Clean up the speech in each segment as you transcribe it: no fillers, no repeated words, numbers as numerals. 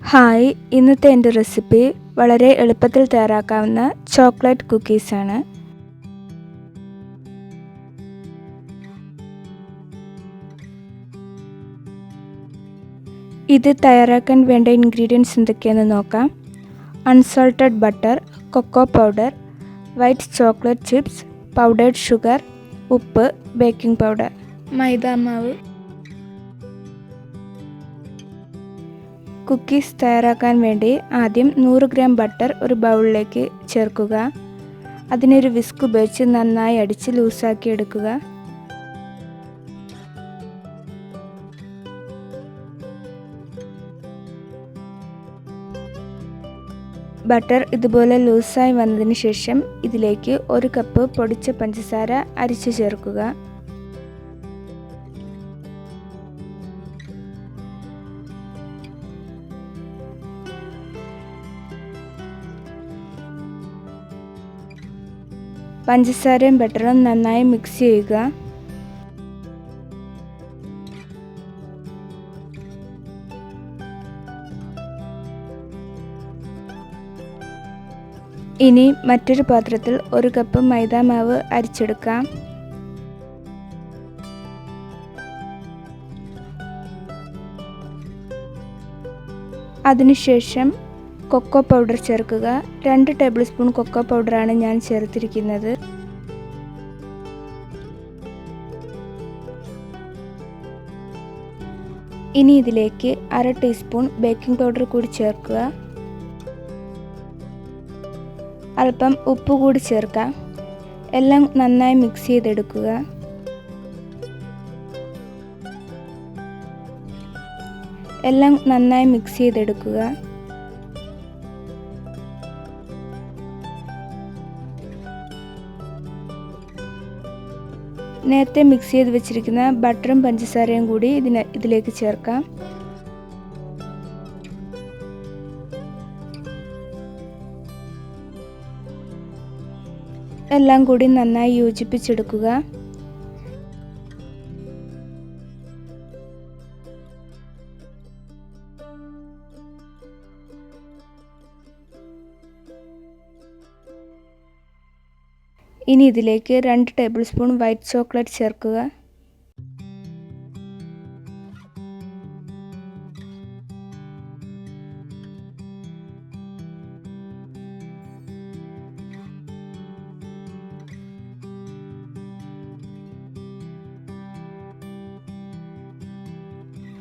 Hi, ഇന്നത്തെ എൻ്റെ recipe വളരെ എളുപ്പത്തിൽ തയ്യാറാക്കാവുന്ന ചോക്ലേറ്റ് കുക്കീസാണ്. ഇത് തയ്യാറാക്കാൻ വേണ്ട ഇൻഗ്രീഡിയൻസ് എന്തൊക്കെയാണെന്ന് നോക്കാം. Unsalted butter, cocoa powder, white chocolate chips, powdered sugar, ഉപ്പ്, ബേക്കിംഗ് പൗഡർ, മൈദാമാവ്. കുക്കീസ് തയ്യാറാക്കാൻ വേണ്ടി ആദ്യം 100 ഗ്രാം ബട്ടർ ഒരു ബൗളിലേക്ക് ചേർക്കുക. അതിനൊരു വിസ്ക് ഉപയോഗിച്ച് നന്നായി അടിച്ച് ലൂസാക്കി എടുക്കുക. ബട്ടർ ഇതുപോലെ ലൂസായി വന്നതിന് ശേഷം ഇതിലേക്ക് 1 കപ്പ് പൊടിച്ച പഞ്ചസാര അരിച്ചു ചേർക്കുക. പഞ്ചസാരയും ബട്ടറും നന്നായി മിക്സ് ചെയ്യുക. ഇനി മറ്റൊരു പാത്രത്തിൽ 1 കപ്പ് മൈദാമാവ് അരിച്ചെടുക്കാം. അതിനുശേഷം കൊക്കോ പൗഡർ ചേർക്കുക. 2 ടേബിൾ സ്പൂൺ കൊക്കോ പൗഡറാണ് ഞാൻ ചേർത്തിരിക്കുന്നത്. ഇനി ഇതിലേക്ക് 1/2 ടീസ്പൂൺ ബേക്കിംഗ് പൗഡർ കൂടി ചേർക്കുക. അല്പം ഉപ്പ് കൂടി ചേർക്കാം. എല്ലാം നന്നായി മിക്സ് ചെയ്തെടുക്കുക. നേരത്തെ മിക്സ് ചെയ്ത് വെച്ചിരിക്കുന്ന ബട്ടറും പഞ്ചസാരയും കൂടി ഇതിലേക്ക് ചേർക്കാം. എല്ലാം കൂടി നന്നായി യോജിപ്പിച്ചെടുക്കുക. ഇനി ഇതിലേക്ക് 2 ടേബിൾ സ്പൂൺ വൈറ്റ് ചോക്ലേറ്റ് ചേർക്കുക.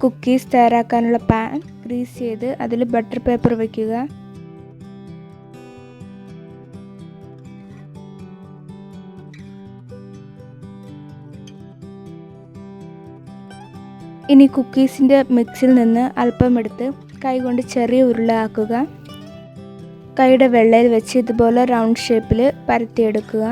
കുക്കീസ് തയ്യാറാക്കാനുള്ള പാൻ ഗ്രീസ് ചെയ്ത് അതിൽ ബട്ടർ പേപ്പർ വയ്ക്കുക. ഇനി കുക്കീസിൻ്റെ മിക്സിൽ നിന്ന് അല്പം എടുത്ത് കൈകൊണ്ട് ചെറിയ ഉരുള ആക്കുക. കൈയുടെ വെള്ളയിൽ വെച്ച് ഇതുപോലെ റൗണ്ട് ഷേപ്പിൽ പരത്തിയെടുക്കുക.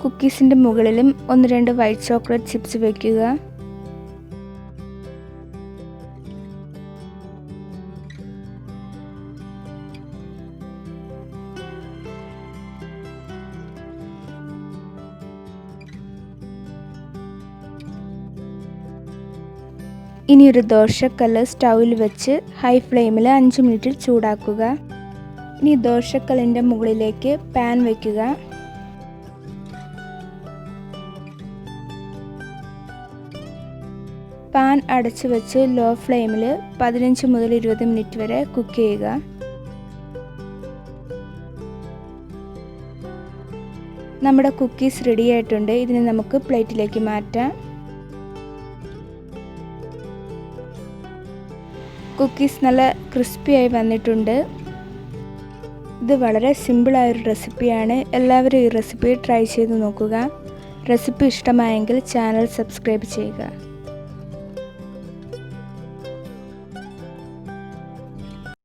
കുക്കീസിൻ്റെ മുകളിലും 1-2 വൈറ്റ് ചോക്ലേറ്റ് ചിപ്സ് വയ്ക്കുക. ഇനി ഒരു ദോശക്കല്ല് സ്റ്റൗവിൽ വെച്ച് ഹൈ ഫ്ലെയിമിൽ 5 മിനിറ്റിൽ ചൂടാക്കുക. ഇനി ദോശക്കല്ലിൻ്റെ മുകളിലേക്ക് പാൻ വയ്ക്കുക. പാൻ അടച്ചു വെച്ച് ലോ ഫ്ലെയിമിൽ 15 മുതൽ 20 മിനിറ്റ് വരെ കുക്ക് ചെയ്യുക. നമ്മുടെ കുക്കീസ് റെഡി ആയിട്ടുണ്ട്. ഇതിനെ നമുക്ക് പ്ലേറ്റിലേക്ക് മാറ്റാം. കുക്കീസ് നല്ല ക്രിസ്പിയായി വന്നിട്ടുണ്ട്. ഇത് വളരെ സിമ്പിളായൊരു റെസിപ്പിയാണ്. എല്ലാവരും ഈ റെസിപ്പി ട്രൈ ചെയ്ത് നോക്കുക. റെസിപ്പി ഇഷ്ടമായെങ്കിൽ ചാനൽ സബ്സ്ക്രൈബ് ചെയ്യുക.